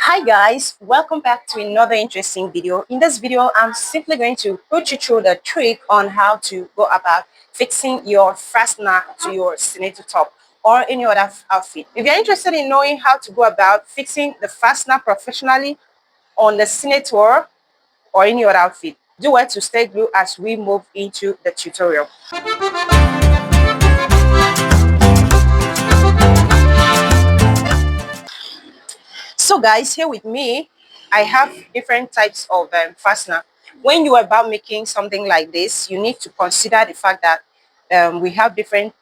Hi guys, welcome back to another interesting video. In this video, I'm simply going to put you through the trick on how to go about fixing your fastener to your senator top or any other outfit. If you're interested in knowing how to go about fixing the fastener professionally on the senator or any other outfit, do well to stay glued as we move into the tutorial. So guys, here with me, I have different types of fastener. When you are about making something like this, you need to consider the fact that we have different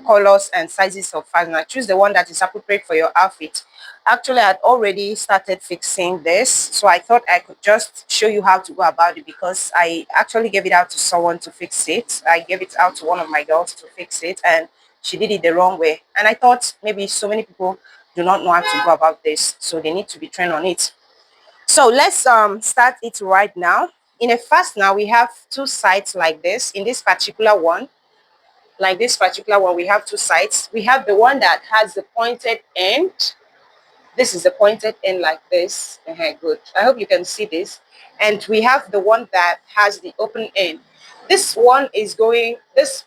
colors and sizes of fastener. Choose the one that is appropriate for your outfit. Actually, I had already started fixing this, so I thought I could just show you how to go about it because I actually gave it out to someone to fix it. I gave it out to one of my girls to fix it, and she did it the wrong way. And I thought maybe so many people do not know how to go about this, so they need to be trained on it. So let's start it right now. In a fastener, we have two sides like this. In this particular one, we have two sides. We have the one that has the pointed end. This is the pointed end like this. Good. I hope you can see this. And we have the one that has the open end. This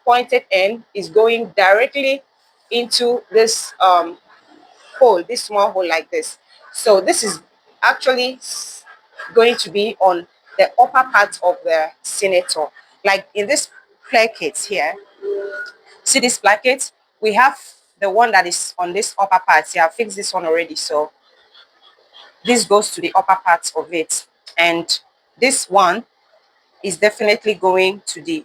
pointed end is going directly into this hole, this small hole like this. So this is actually going to be on the upper part of the senator. Like in this placket here, see this placket? We have the one that is on this upper part. See, I fixed this one already. So this goes to the upper part of it. And this one is definitely going to the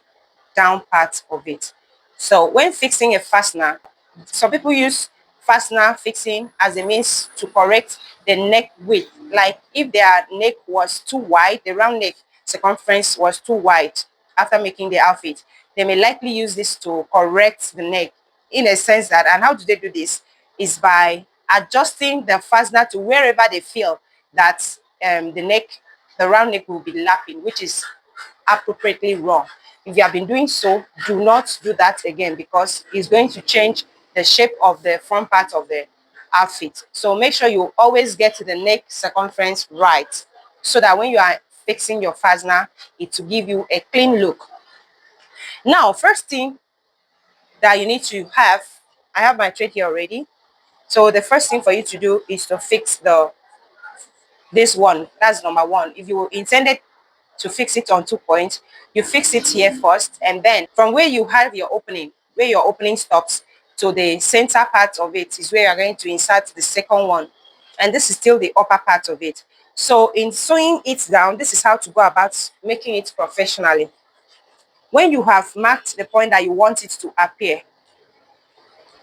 down part of it. So when fixing a fastener, some people use fastener fixing as a means to correct the neck width. Like if their neck was too wide, the round neck circumference was too wide after making the outfit, they may likely use this to correct the neck in a sense that, and how do they do this? Is by adjusting the fastener to wherever they feel that the round neck will be lapping, which is appropriately wrong. If you have been doing so, do not do that again because it's going to change the shape of the front part of the outfit. So make sure you always get the neck circumference right so that when you are fixing your fastener, it will give you a clean look. Now, first thing that you need to have, I have my thread here already. So the first thing for you to do is to fix this one. That's number one. If you intended to fix it on 2 points, you fix it here first, and then from where you have your opening, where your opening stops to the center part of it is where you're going to insert the second one, and this is still the upper part of it. So in sewing it down, this is how to go about making it professionally. When you have marked the point that you want it to appear,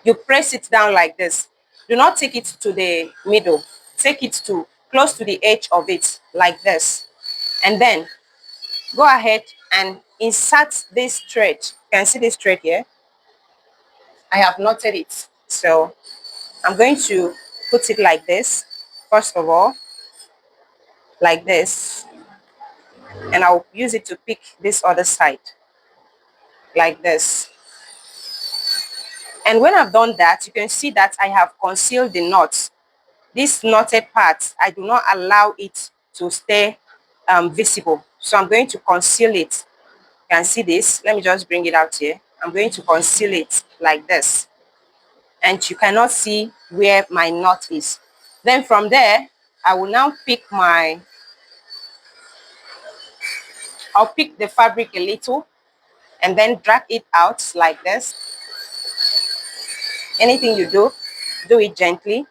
you press it down like this. Do not take it to the middle, take it to close to the edge of it like this, and then go ahead and insert this thread. You can see this thread here. I have knotted it. So I'm going to put it like this, first of all, like this. And I'll use it to pick this other side, like this. And when I've done that, you can see that I have concealed the knot. This knotted part, I do not allow it to stay visible. So I'm going to conceal it. You can see this. Let me just bring it out here. I'm going to conceal it like this. And you cannot see where my knot is. Then from there, I will now I'll pick the fabric a little and then drag it out like this. Anything you do it gently.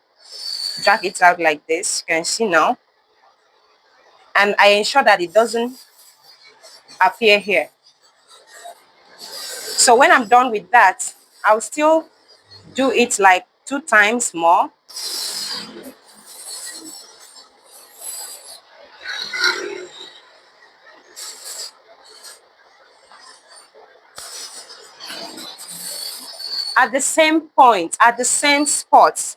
Drag it out like this. You can see now. And I ensure that it doesn't appear here. So when I'm done with that, I'll still do it like 2 times more. At the same point, at the same spot.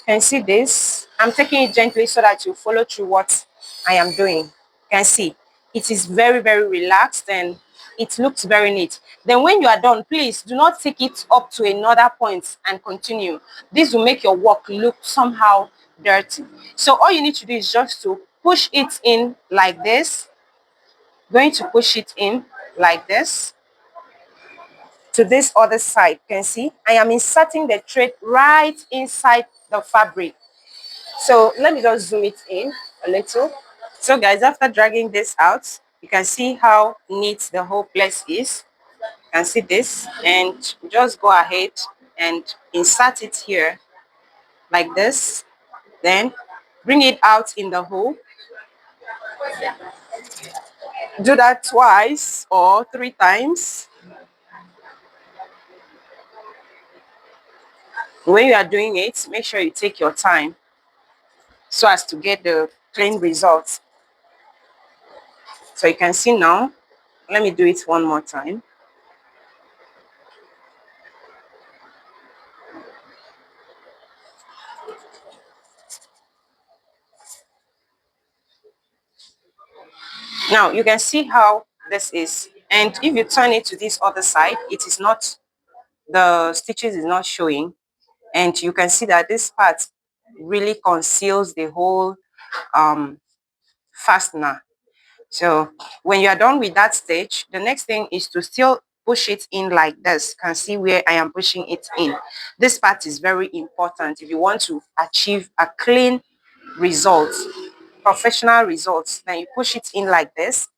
You can see this. I'm taking it gently so that you follow through what I am doing. You can see it is very, very relaxed and it looks very neat. Then when you are done, please do not take it up to another point and continue. This will make your work look somehow dirty. So all you need to do is just to push it in like this. Going to push it in like this to this other side. You can see I am inserting the thread right inside the fabric. So let me just zoom it in a little. So guys, after dragging this out, you can see how neat the whole place is. You can see this, and just go ahead and insert it here like this. Then bring it out in the hole. Do that twice or three times. When you are doing it, make sure you take your time so as to get the clean results. So you can see now, let me do it one more time. Now you can see how this is. And if you turn it to this other side, it is not, the stitches is not showing. And you can see that this part really conceals the whole fastener. So when you are done with that stage, the next thing is to still push it in like this. You can see where I am pushing it in. This part is very important if you want to achieve a clean result, professional results. Then you push it in like this.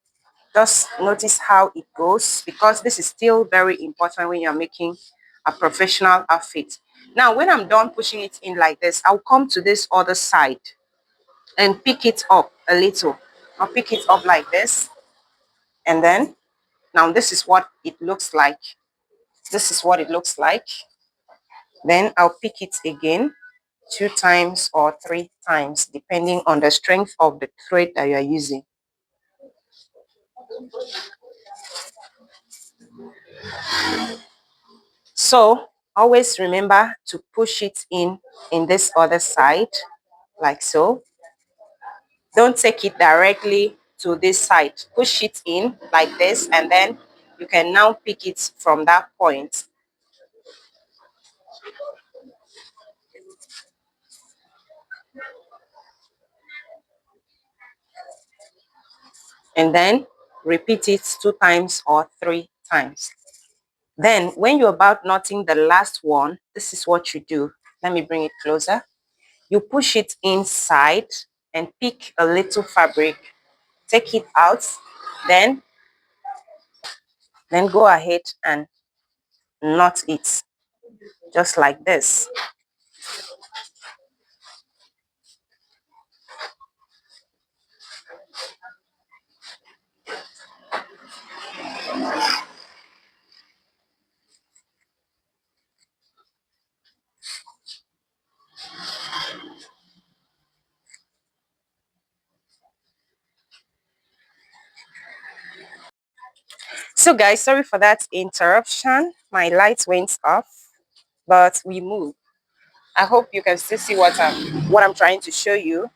Just notice how it goes, because this is still very important when you're making a professional outfit. Now when I'm done pushing it in like this, I'll come to this other side and pick it up a little. I'll pick it up like this, and then now this is what it looks like. This is what it looks like. Then I'll pick it again two times or three times, depending on the strength of the thread that you are using. So always remember to push it in this other side, like so. Don't take it directly to this side. Push it in like this, and then you can now pick it from that point. And then repeat it two times or three times. Then when you're about knotting the last one, this is what you do. Let me bring it closer. You push it inside and pick a little fabric, take it out, then go ahead and knot it just like this. So guys, sorry for that interruption. My light went off, but we moved. I hope you can still see what I'm trying to show you.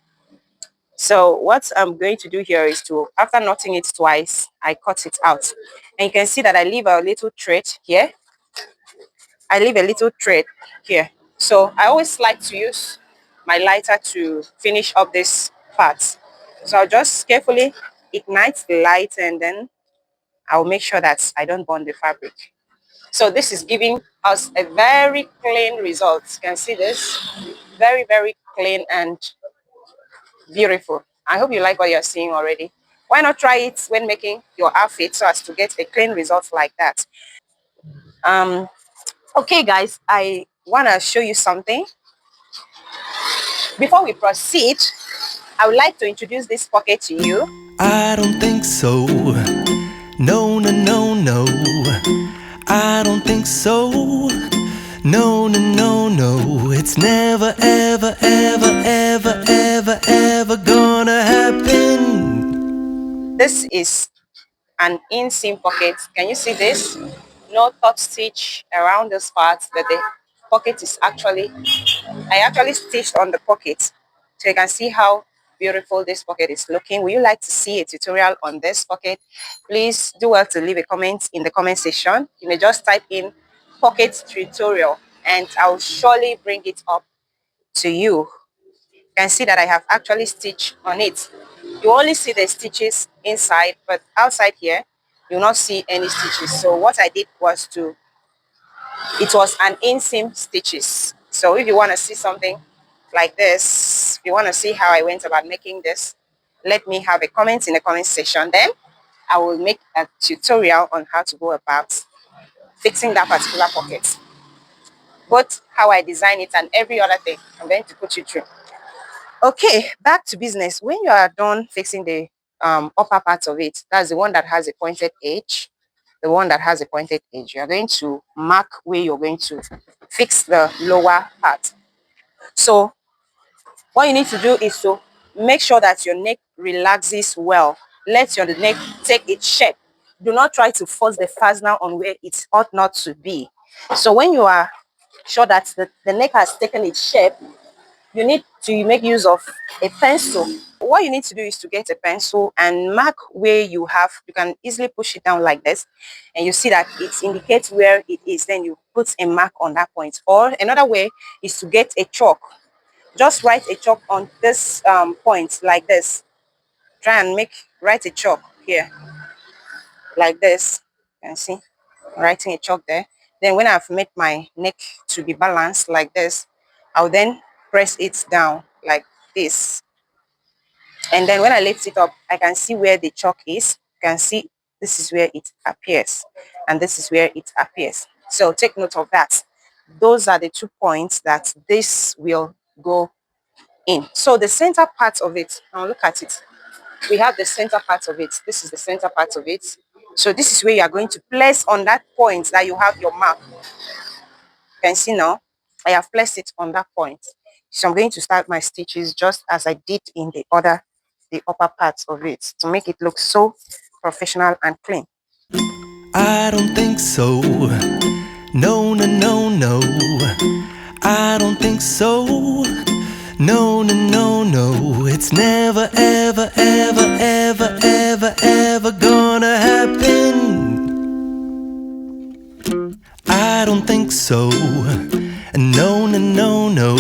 So what I'm going to do here is to, after knotting it twice, I cut it out. And you can see that I leave a little thread here. I leave a little thread here. So I always like to use my lighter to finish up this part. So I'll just carefully ignite the light, and then I'll make sure that I don't burn the fabric. So this is giving us a very clean result. You can see this. Very, very clean and beautiful. I hope you like what you're seeing already. Why not try it when making your outfit so as to get a clean result like that? Okay guys, I want to show you something. Before we proceed, I would like to introduce this pocket to you. I don't think so. No, no, no, no. I don't think so. No, no, no, no. It's never, ever, ever, ever, ever, ever gonna happen. This is an inseam pocket. Can you see this? No top stitch around this part, but the pocket is actually, I actually stitched on the pocket. So you can see how beautiful this pocket is looking. Would you like to see a tutorial on this pocket? Please do well to leave a comment in the comment section. You may just type in pocket tutorial and I'll surely bring it up to you. can see that I have actually stitched on it. You only see the stitches inside, but outside here, you'll not see any stitches. So what I did was it was an inseam stitches. So if you want to see something like this, if you want to see how I went about making this, let me have a comment in the comment section. Then I will make a tutorial on how to go about fixing that particular pocket. Both how I design it and every other thing I'm going to put you through. Okay, back to business. When you are done fixing the upper part of it, that's the one that has a pointed edge, the one that has a pointed edge, you are going to mark where you're going to fix the lower part. So what you need to do is to make sure that your neck relaxes well. Let your neck take its shape. Do not try to force the fastener on where it ought not to be. So when you are sure that the neck has taken its shape, you need to make use of a pencil. What you need to do is to get a pencil and mark where you can easily push it down like this, and you see that it indicates where it is. Then you put a mark on that point. Or another way is to get a chalk. Just write a chalk on this point like this. Try and write a chalk here like this. You can see writing a chalk there. Then when I've made my neck to be balanced like this, I'll then press it down like this. And then when I lift it up, I can see where the chalk is. You can see this is where it appears, and this is where it appears. So take note of that. Those are the 2 points that this will go in. So the center part of it, now look at it. We have the center part of it. This is the center part of it. So this is where you are going to place on that point that you have your mark. You can see now, I have placed it on that point. So I'm going to start my stitches just as I did in the upper parts of it to make it look so professional and clean. I don't think so. No, no, no, no. I don't think so. No, no, no, no. It's never, ever, ever, ever, ever, ever gonna happen. I don't think so. No, no, no, no.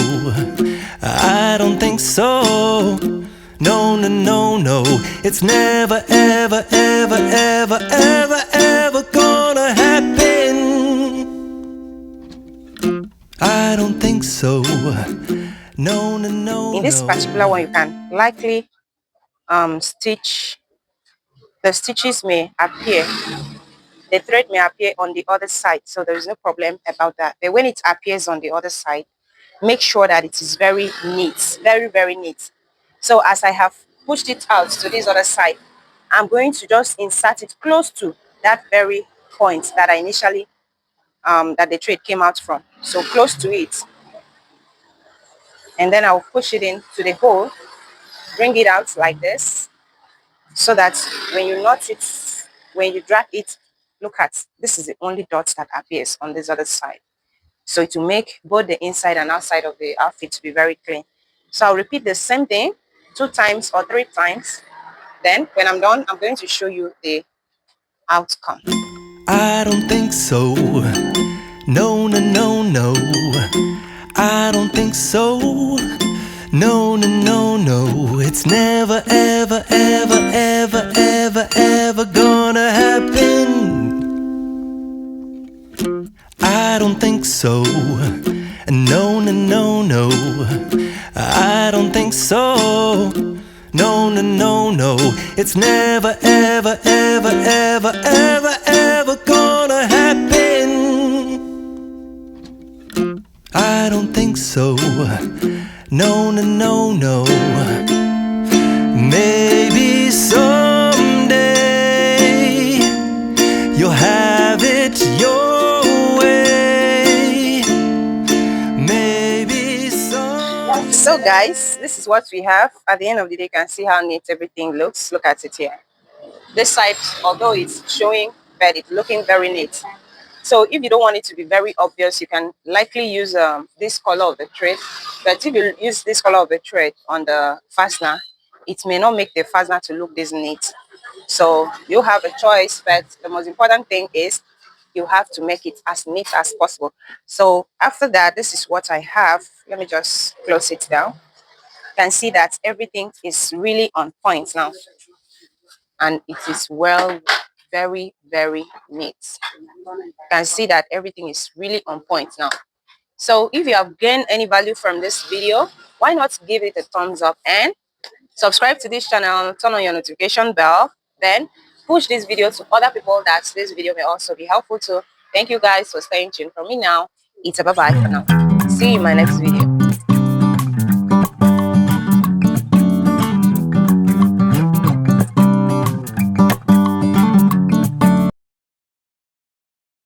I don't think so. No, no, no, no. It's never, ever, ever, ever, ever, ever gonna happen. I don't think so. No, no, no, In this no. particular one, you can likely stitch, the stitches may appear, the thread may appear on the other side, so there is no problem about that. But when it appears on the other side, make sure that it is very neat, very, very neat. So as I have pushed it out to this other side, I'm going to just insert it close to that very point that I initially, that the thread came out from. So close to it. And then I'll push it into the hole, bring it out like this, so that when you knot it, when you drag it, look at, this is the only dot that appears on this other side. So it will make both the inside and outside of the outfit to be very clean. So I'll repeat the same thing 2 times or 3 times. Then when I'm done, I'm going to show you the outcome. I don't think so. No, no, no, no. I don't think so. No, no, no, no. It's never, ever, ever, ever, ever, ever gonna happen. I don't think so. No, no, no, no. I don't think so. No, no, no, no. It's never, ever, ever, ever, ever, ever gonna happen. I don't think so. No, no, no, no. Maybe someday you'll have it your way. Maybe someday. So guys, this is what we have. At the end of the day, you can see how neat everything looks. Look at it here. This side, although it's showing, but it's looking very neat. So if you don't want it to be very obvious, you can likely use this color of the thread. But if you use this color of the thread on the fastener, it may not make the fastener to look this neat. So you have a choice, but the most important thing is you have to make it as neat as possible. So after that, this is what I have. Let me just close it down. can see that everything is really on point now, and it is well, very, very neat. You can see that everything is really on point now. So if you have gained any value from this video, why not give it a thumbs up and subscribe to this channel, turn on your notification bell, then push this video to other people that this video may also be helpful to. Thank you guys for staying tuned. From me now, it's a bye-bye for now. See you in my next video.